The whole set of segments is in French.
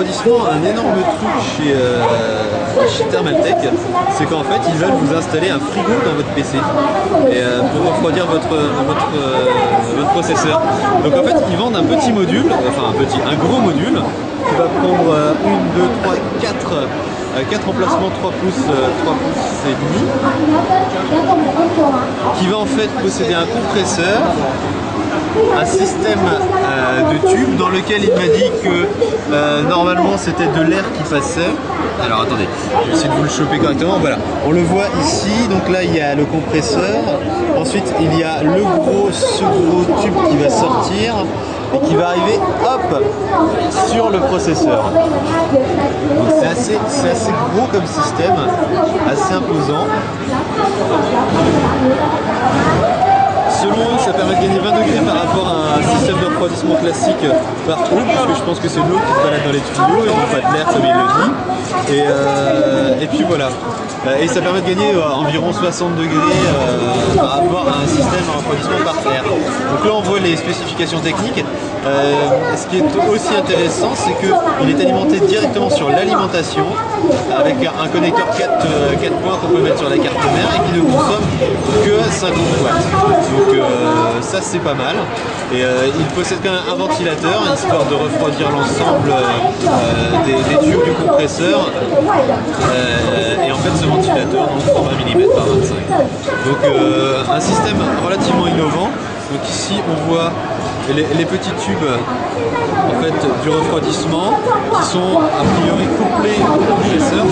refroidissement, un énorme truc chez Thermaltake, c'est qu'en fait ils veulent vous installer un frigo dans votre PC et, pour refroidir votre processeur. Donc en fait ils vendent un petit module, enfin un gros module qui va prendre 4 emplacements 3 pouces et demi, qui va en fait posséder un compresseur, un système de tube dans lequel il m'a dit que normalement c'était de l'air qui passait. Alors attendez, je vais essayer de vous le choper correctement. Voilà, on le voit ici, donc là il y a le compresseur, ensuite il y a ce gros tube qui va sortir et qui va arriver hop sur le processeur. Donc c'est assez gros comme système, assez imposant. Selon eux, ça permet de gagner 20 degrés par rapport à un système de refroidissement classique par trou, parce que je pense que c'est l'eau qui se balade dans les tuyaux et non pas de l'air comme il le dit. Et puis voilà. Et ça permet de gagner environ 60 degrés par rapport à un système de refroidissement par air. Donc là on voit les spécifications techniques. Ce qui est aussi intéressant, c'est qu'il est alimenté directement sur l'alimentation avec un connecteur 4 points qu'on peut mettre sur la carte mère et qui ne consomme que 50 watts. Donc ça c'est pas mal. Et il possède quand même un ventilateur histoire de refroidir l'ensemble des tubes du compresseur. Et en fait ce ventilateur donc format mm par 25. Donc un système relativement innovant. Donc ici on voit les petits tubes en fait du refroidissement qui sont a priori couplés au compresseur,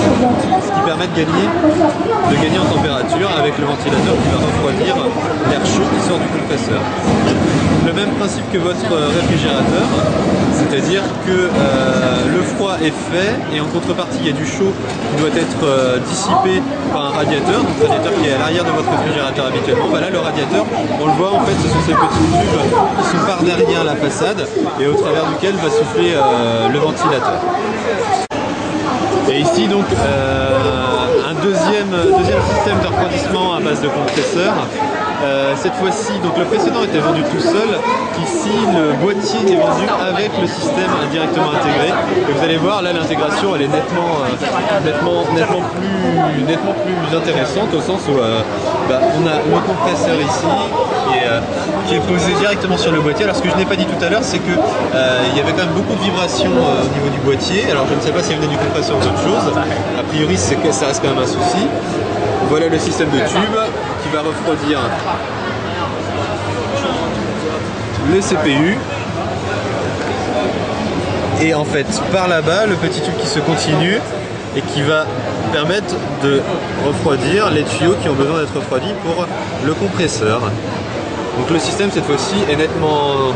ce qui permet de gagner en température avec le ventilateur qui va refroidir l'air chaud qui sort du compresseur. Le même principe que votre réfrigérateur, c'est-à-dire que le froid est fait et en contrepartie il y a du chaud qui doit être dissipé par un radiateur, donc radiateur qui est à l'arrière de votre réfrigérateur habituellement. Bah là le radiateur, on le voit en fait, ce sont ces petits tubes qui sont par derrière la façade et au travers duquel va souffler le ventilateur. Et ici donc un deuxième système de refroidissement à base de compresseur. Cette fois-ci, donc le précédent était vendu tout seul. Ici, le boîtier est vendu avec le système directement intégré. Et vous allez voir, là, l'intégration, elle est nettement plus intéressante au sens où on a le compresseur ici qui est posé directement sur le boîtier. Alors, ce que je n'ai pas dit tout à l'heure, c'est que il y avait quand même beaucoup de vibrations au niveau du boîtier. Alors, je ne sais pas si elle venait du compresseur ou d'autre chose. A priori, ça reste quand même un souci. Voilà le système de tube qui va refroidir le CPU et en fait par là-bas le petit tube qui se continue et qui va permettre de refroidir les tuyaux qui ont besoin d'être refroidis pour le compresseur. Donc le système cette fois-ci est nettement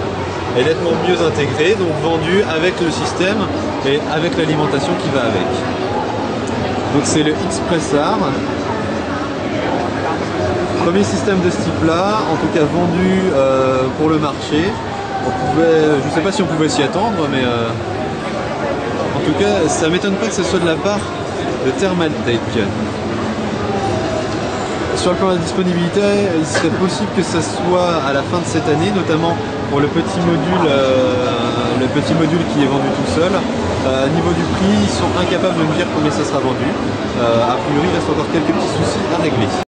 mieux intégré, donc vendu avec le système et avec l'alimentation qui va avec. Donc c'est le Xpressar. Premier système de ce type là, en tout cas vendu pour le marché. Je ne sais pas si on pouvait s'y attendre, mais en tout cas ça m'étonne pas que ce soit de la part de Thermaltake. Sur le plan de la disponibilité, il serait possible que ça soit à la fin de cette année, notamment pour le petit module qui est vendu tout seul. Niveau du prix, ils sont incapables de me dire combien ça sera vendu. A priori, il reste encore quelques petits soucis à régler.